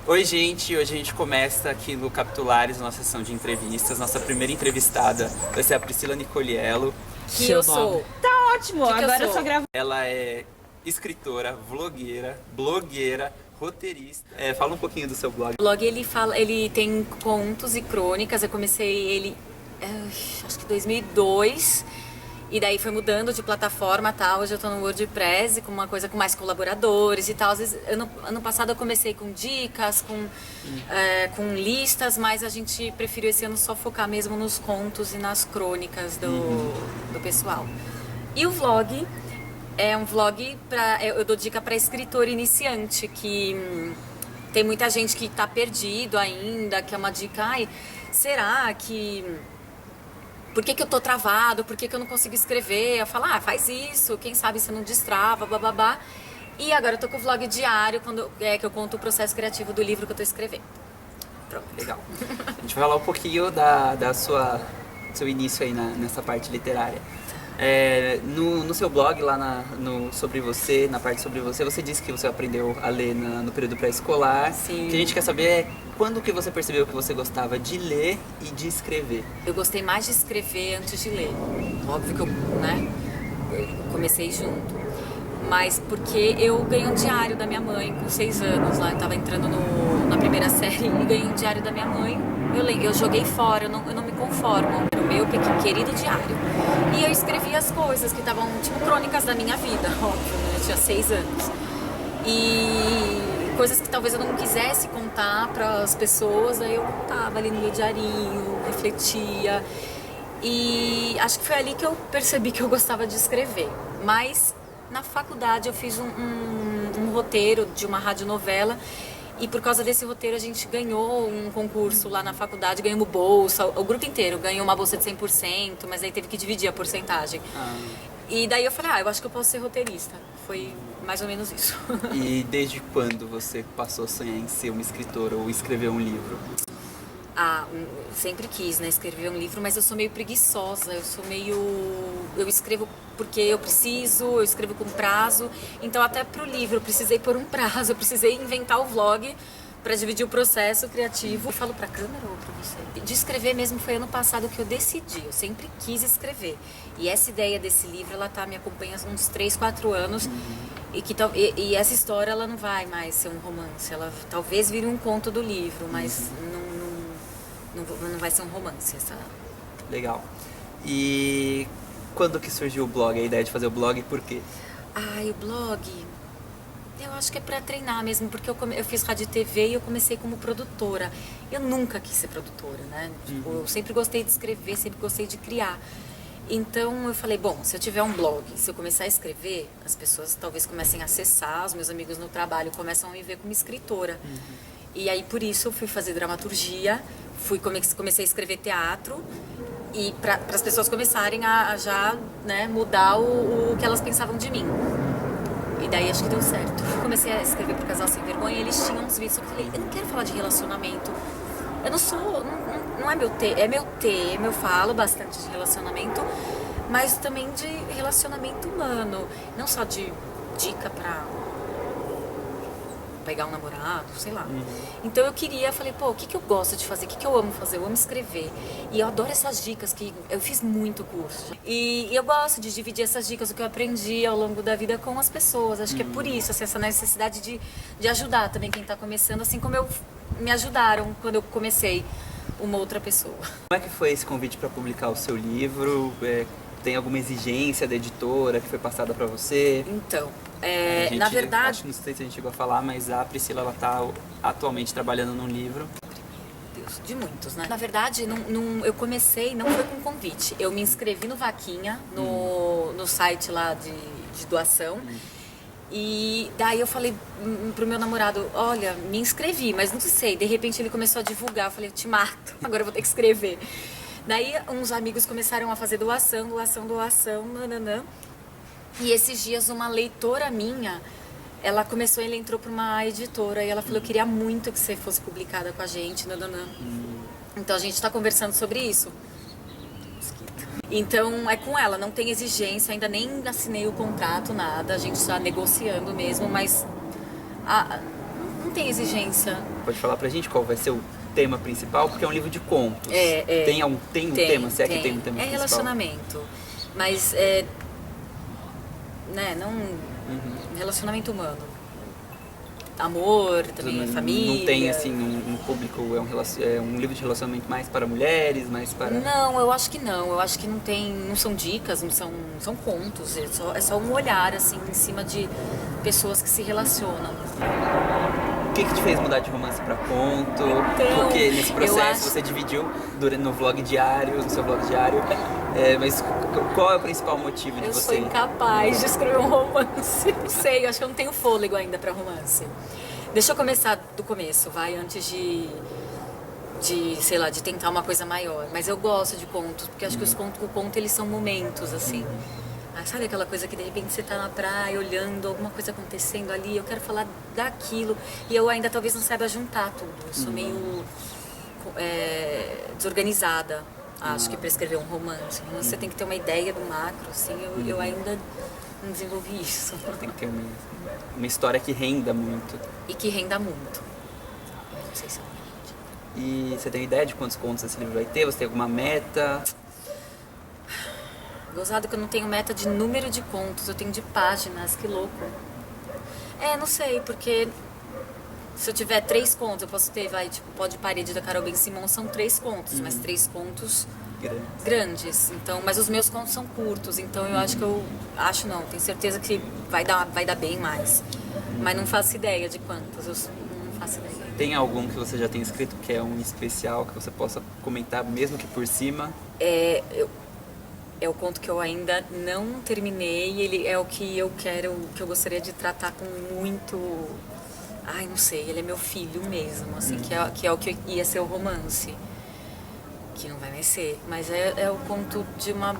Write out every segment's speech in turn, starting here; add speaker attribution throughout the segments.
Speaker 1: Oi, gente! Hoje a gente começa aqui no Capitulares, nossa sessão de entrevistas. Nossa primeira entrevistada vai ser a Priscila Nicoliello.
Speaker 2: Que eu sou.
Speaker 3: Tá ótimo,
Speaker 2: Que
Speaker 3: agora
Speaker 2: eu
Speaker 3: eu
Speaker 2: sou?
Speaker 3: só gravo.
Speaker 1: Ela é escritora, vlogueira, blogueira, roteirista. Fala um pouquinho do seu blog.
Speaker 2: O blog ele tem contos e crônicas. Eu comecei ele acho que 2002. E daí foi mudando de plataforma, tal. Hoje eu tô no WordPress, com uma coisa com mais colaboradores e tal. Às vezes, ano passado eu comecei com dicas, com listas, mas a gente preferiu esse ano só focar mesmo nos contos e nas crônicas do pessoal. E o vlog é um vlog eu dou dica para escritor iniciante, que tem muita gente que tá perdido ainda, que é uma dica, será que... Por que eu tô travado? Por que eu não consigo escrever? Eu falo, faz isso, quem sabe você não destrava, bababá. E agora eu tô com o vlog diário, que eu conto o processo criativo do livro que eu tô escrevendo. Pronto.
Speaker 1: Legal. A gente vai falar um pouquinho seu início aí nessa parte literária. No seu blog, lá sobre você, na parte sobre você, você disse que você aprendeu a ler no período pré-escolar.
Speaker 2: Sim.
Speaker 1: O que a gente quer saber é quando que você percebeu que você gostava de ler e de escrever?
Speaker 2: Eu gostei mais de escrever antes de ler. Óbvio que eu comecei junto. Mas porque eu ganhei um diário da minha mãe com 6 anos lá. Eu tava entrando na primeira série e ganhei um diário da minha mãe. Eu joguei fora, eu não me conformo. Era o meu querido diário. E eu escrevia as coisas que estavam, tipo, crônicas da minha vida, óbvio, né? Eu tinha 6 anos. E coisas que talvez eu não quisesse contar para as pessoas, aí eu contava ali no meu diarinho, refletia. E acho que foi ali que eu percebi que eu gostava de escrever. Mas na faculdade eu fiz um roteiro de uma radionovela. E por causa desse roteiro a gente ganhou um concurso lá na faculdade, ganhamos bolsa, o grupo inteiro ganhou uma bolsa de 100%, mas aí teve que dividir a porcentagem. E daí eu falei, eu acho que eu posso ser roteirista. Foi mais ou menos isso.
Speaker 1: E desde quando você passou a sonhar em ser uma escritora ou escrever um livro?
Speaker 2: Sempre quis, né, escrever um livro, mas eu sou meio preguiçosa, eu escrevo porque eu escrevo com prazo, então até pro livro eu precisei pôr um prazo, eu precisei inventar o vlog para dividir o processo criativo. Eu falo pra câmera ou pra você? De escrever mesmo foi ano passado que eu decidi, eu sempre quis escrever. E essa ideia desse livro, ela me acompanha há uns 3, 4 anos, e essa história ela não vai mais ser um romance, ela talvez vire um conto do livro, mas não vai ser um romance.
Speaker 1: Legal. E quando que surgiu o blog, a ideia de fazer o blog, por quê?
Speaker 2: O blog, eu acho que é pra treinar mesmo, porque eu fiz rádio e TV e eu comecei como produtora. Eu nunca quis ser produtora, né? Tipo, eu sempre gostei de escrever, sempre gostei de criar. Então eu falei, bom, se eu tiver um blog, se eu começar a escrever, as pessoas talvez comecem a acessar, os meus amigos no trabalho começam a me ver como escritora. E aí por isso eu fui fazer dramaturgia, comecei a escrever teatro, e para as pessoas começarem a já, né, mudar o que elas pensavam de mim. E daí acho que deu certo. Comecei a escrever pro Casal Sem Vergonha e eles tinham uns vídeos. Eu falei, eu não quero falar de relacionamento. Eu não sou, não é meu tema, eu falo bastante de relacionamento, mas também de relacionamento humano. Não só de dica pra pegar um namorado, sei lá. Então eu falei, o que eu gosto de fazer? O que eu amo fazer? Eu amo escrever. E eu adoro essas dicas, que eu fiz muito curso. E eu gosto de dividir essas dicas, o que eu aprendi ao longo da vida com as pessoas. Acho que é por isso, assim, essa necessidade de ajudar também quem está começando, assim como me ajudaram quando eu comecei uma outra pessoa.
Speaker 1: Como é que foi esse convite para publicar o seu livro? Tem alguma exigência da editora que foi passada para você?
Speaker 2: Então,
Speaker 1: na verdade... Não sei se a gente chegou a falar, mas a Priscila, ela tá atualmente trabalhando num livro.
Speaker 2: Deus, de muitos, né? Na verdade, eu comecei, não foi com convite. Eu me inscrevi no Vaquinha, no site lá de doação. E daí eu falei pro meu namorado, olha, me inscrevi, mas não sei. De repente ele começou a divulgar, eu falei, eu te mato, agora eu vou ter que escrever. Daí uns amigos começaram a fazer doação, nananã. E esses dias uma leitora minha, ela entrou para uma editora e ela falou, eu queria muito que você fosse publicada com a gente, nananã. Então a gente está conversando sobre isso. Então é com ela, não tem exigência, ainda nem assinei o contrato, nada, a gente está negociando mesmo, mas não tem exigência.
Speaker 1: Pode falar pra gente qual vai ser o tema principal? Porque é um livro de contos. Tem um tema, se é que tem um tema principal?
Speaker 2: É relacionamento, mas né, não relacionamento humano. Amor, também família.
Speaker 1: Não tem assim um público, é um livro de relacionamento mais para mulheres, mais para...
Speaker 2: Não, eu acho que não. Eu acho que não tem, não são dicas, não são contos. É só um olhar assim em cima de pessoas que se relacionam.
Speaker 1: O que te fez mudar de romance para conto?
Speaker 2: Então,
Speaker 1: porque nesse processo você dividiu no vlog diário, no seu vlog diário. Mas qual é o principal motivo de você?
Speaker 2: Eu sou incapaz de escrever um romance. Não sei, eu acho que eu não tenho fôlego ainda para romance. Deixa eu começar do começo, vai, antes de sei lá, de tentar uma coisa maior. Mas eu gosto de contos, porque acho que o conto eles são momentos, assim. Sabe aquela coisa que de repente você tá na praia olhando alguma coisa acontecendo ali, eu quero falar daquilo e eu ainda talvez não saiba juntar tudo. Eu sou meio desorganizada, acho que para escrever um romance. Você tem que ter uma ideia do macro, assim, eu ainda não desenvolvi isso.
Speaker 1: Tem que ter uma história que renda muito.
Speaker 2: E que renda muito. Eu não sei se
Speaker 1: E você tem ideia de quantos contos esse livro vai ter? Você tem alguma meta?
Speaker 2: Gozado que eu não tenho meta de número de contos, eu tenho de páginas, que louco. Não sei, porque se eu tiver 3 contos, eu posso ter, tipo, Pó de Parede da Carol Ben-Simon são 3 contos, mas 3 contos grandes. Então, mas os meus contos são curtos, então eu acho que tenho certeza que vai dar bem mais. Mas não faço ideia de quantos, eu não faço ideia.
Speaker 1: Tem algum que você já tem escrito que é um especial, que você possa comentar, mesmo que por cima?
Speaker 2: É o conto que eu ainda não terminei, ele é o que eu quero, que eu gostaria de tratar com muito... não sei, ele é meu filho mesmo, assim, que é o que ia ser o romance, que não vai mais ser, mas é o conto de uma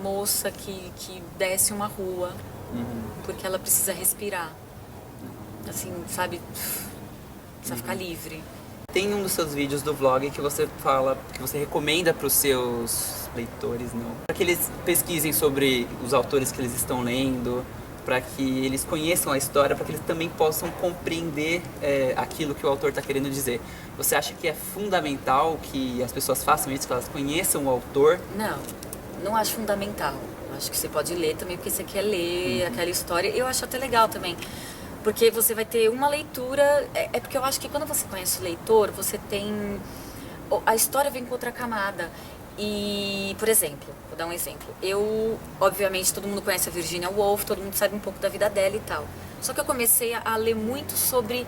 Speaker 2: moça que desce uma rua, porque ela precisa respirar, assim, sabe, precisa ficar livre.
Speaker 1: Tem um dos seus vídeos do vlog que você fala, que você recomenda para os seus leitores, não? Para que eles pesquisem sobre os autores que eles estão lendo, para que eles conheçam a história, para que eles também possam compreender aquilo que o autor está querendo dizer. Você acha que é fundamental que as pessoas façam isso, que elas conheçam o autor?
Speaker 2: Não acho fundamental. Acho que você pode ler também porque você quer ler aquela história. Eu acho até legal também. Porque você vai ter uma leitura... porque eu acho que quando você conhece o leitor, você tem... A história vem com outra camada. E, por exemplo, vou dar um exemplo. Obviamente, todo mundo conhece a Virginia Woolf, todo mundo sabe um pouco da vida dela e tal. Só que eu comecei a ler muito sobre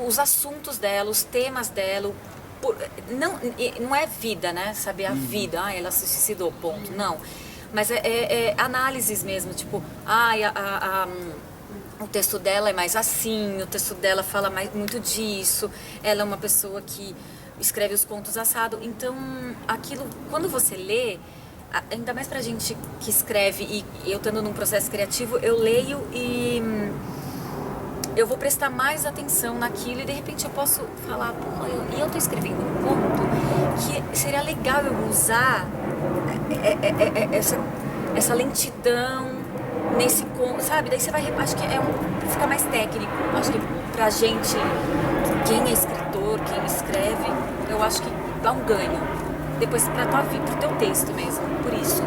Speaker 2: os assuntos dela, os temas dela. Não é vida, né? Saber a vida. Ela se suicidou, ponto. Não. Mas análises mesmo, tipo... o texto dela é mais assim, o texto dela fala muito disso, ela é uma pessoa que escreve os contos assado. Então, aquilo, quando você lê, ainda mais pra gente que escreve, e eu estando num processo criativo, eu leio e eu vou prestar mais atenção naquilo e de repente eu posso falar, eu tô escrevendo um conto que seria legal eu usar essa lentidão nesse conto, sabe? Daí você vai, acho que fica mais técnico. Acho que pra gente, quem é escritor, quem escreve, eu acho que dá um ganho. Depois pra tua vida, pro teu texto mesmo, por isso.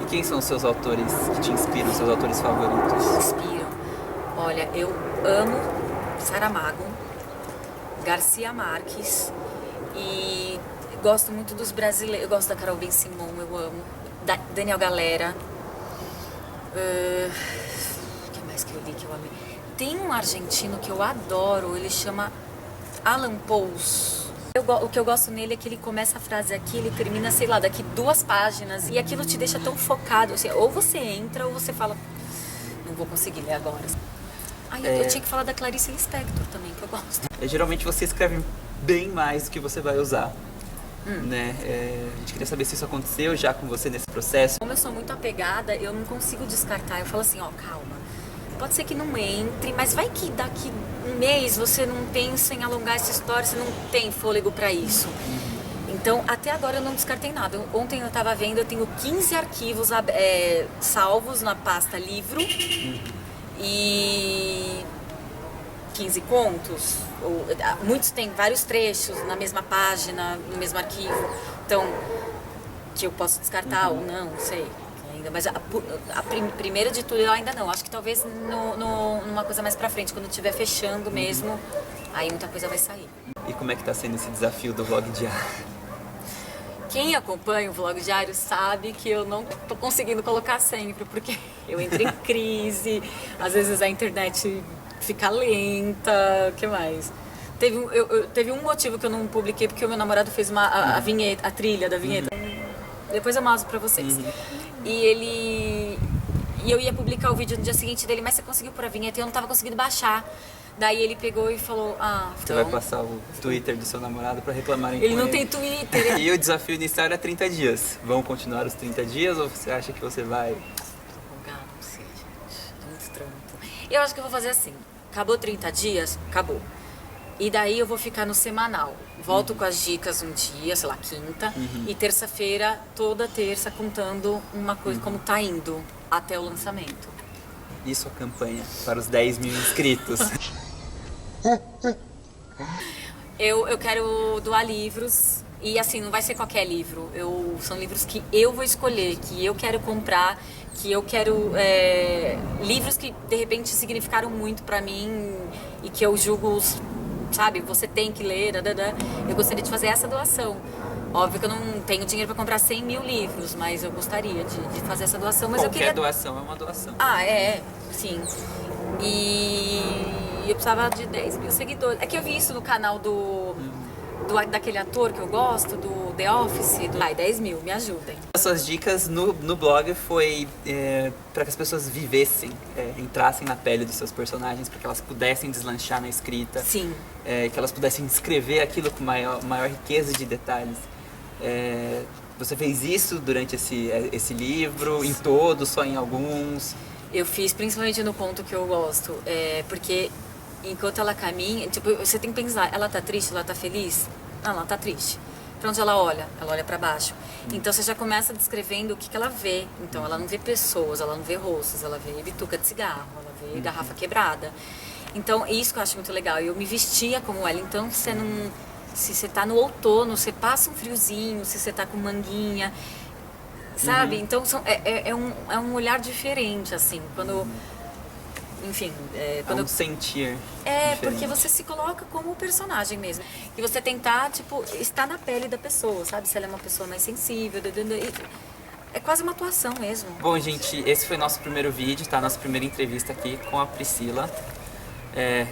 Speaker 1: E quem são os seus autores que te inspiram, seus autores favoritos?
Speaker 2: Inspiram. Olha, eu amo Saramago, Garcia Marques e gosto muito dos brasileiros. Eu gosto da Carol Ben-Simon, eu amo. Daniel Galera. O que mais que eu li que eu amei? Tem um argentino que eu adoro, ele chama Alan Pouls. O que eu gosto nele é que ele começa a frase aqui, ele termina, sei lá, daqui 2 páginas e aquilo te deixa tão focado, assim, ou você entra ou você fala, não vou conseguir ler agora. Eu tinha que falar da Clarice Lispector também, que eu gosto.
Speaker 1: Geralmente você escreve bem mais do que você vai usar. Né? A gente queria saber se isso aconteceu já com você nesse processo.
Speaker 2: Como eu sou muito apegada, eu não consigo descartar. Eu falo assim, calma, pode ser que não entre, mas vai que daqui um mês você não pensa em alongar essa história, você não tem fôlego pra isso. Então, até agora eu não descartei nada. Ontem eu estava vendo, eu tenho 15 arquivos salvos na pasta livro e 15 contos, muitos têm vários trechos na mesma página, no mesmo arquivo, então que eu posso descartar ou não sei ainda, mas primeira de tudo eu ainda não, acho que talvez numa coisa mais pra frente, quando estiver fechando mesmo, aí muita coisa vai sair.
Speaker 1: E como é que tá sendo esse desafio do vlog diário?
Speaker 2: Quem acompanha o vlog diário sabe que eu não tô conseguindo colocar sempre, porque eu entro em crise, às vezes a internet fica lenta, o que mais? Teve um motivo que eu não publiquei, porque o meu namorado fez a vinheta, a trilha da vinheta. Depois eu mostro pra vocês. E eu ia publicar o vídeo no dia seguinte dele, mas você conseguiu pôr a vinheta e eu não tava conseguindo baixar. Daí ele pegou e falou,
Speaker 1: Você vai passar o Twitter do seu namorado pra reclamarem
Speaker 2: ele
Speaker 1: com
Speaker 2: não
Speaker 1: ele.
Speaker 2: tem Twitter.
Speaker 1: E o desafio inicial era 30 dias. Vão continuar os 30 dias ou você acha que você vai...
Speaker 2: Não sei, gente. É muito trampo. Eu acho que eu vou fazer assim. Acabou 30 dias? Acabou. E daí eu vou ficar no semanal. Volto com as dicas um dia, sei lá, quinta. E terça-feira, toda terça, contando uma coisa, como tá indo até o lançamento.
Speaker 1: E sua campanha para os 10 mil inscritos?
Speaker 2: Eu quero doar livros. E assim, não vai ser qualquer livro. São livros que eu vou escolher, que eu quero comprar, que eu quero... livros que, de repente, significaram muito pra mim e que eu julgo... Sabe, você tem que ler, eu gostaria de fazer essa doação. Óbvio que eu não tenho dinheiro para comprar 100 mil livros, mas eu gostaria de fazer essa doação. Mas
Speaker 1: Qualquer doação é uma doação.
Speaker 2: Sim. E eu precisava de 10 mil seguidores. É que eu vi isso no canal daquele ator que eu gosto, do The Office. 10 mil, me ajudem.
Speaker 1: As suas dicas no blog foi para que as pessoas vivessem, entrassem na pele dos seus personagens, para que elas pudessem deslanchar na escrita.
Speaker 2: Sim.
Speaker 1: Que elas pudessem descrever aquilo com maior riqueza de detalhes. Você fez isso durante esse livro, em todos, só em alguns?
Speaker 2: Eu fiz principalmente no ponto que eu gosto, porque enquanto ela caminha, tipo, você tem que pensar, ela tá triste, ela tá feliz? Não, ela tá triste. Pra onde ela olha? Ela olha pra baixo. Então você já começa descrevendo o que ela vê. Então ela não vê pessoas, ela não vê rostos, ela vê bituca de cigarro, ela vê garrafa quebrada. Então isso que eu acho muito legal. Eu me vestia como ela, então você não... Se você tá no outono, você passa um friozinho, se você tá com manguinha, sabe? Então é um olhar diferente, assim, quando... Enfim, quando
Speaker 1: sentir diferente.
Speaker 2: Porque você se coloca como o personagem mesmo. E você tentar, tipo, estar na pele da pessoa, sabe? Se ela é uma pessoa mais sensível, é quase uma atuação mesmo.
Speaker 1: Bom, gente, esse foi nosso primeiro vídeo, tá? Nossa primeira entrevista aqui com a Priscila.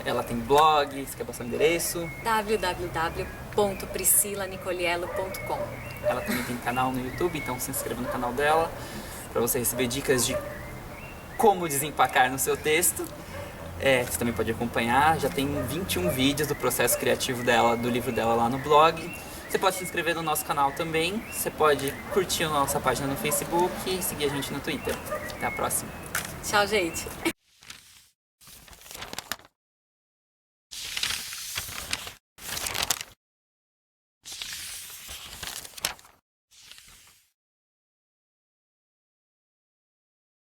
Speaker 1: Ela tem blog, você quer passar o endereço?
Speaker 2: www.priscilanicoliello.com.
Speaker 1: Ela também tem canal no YouTube, então se inscreva no canal dela para você receber dicas de como desempacar no seu texto. Você também pode acompanhar, já tem 21 vídeos do processo criativo dela, do livro dela lá no blog. Você pode se inscrever no nosso canal também, você pode curtir a nossa página no Facebook e seguir a gente no Twitter. Até a próxima.
Speaker 2: Tchau, gente.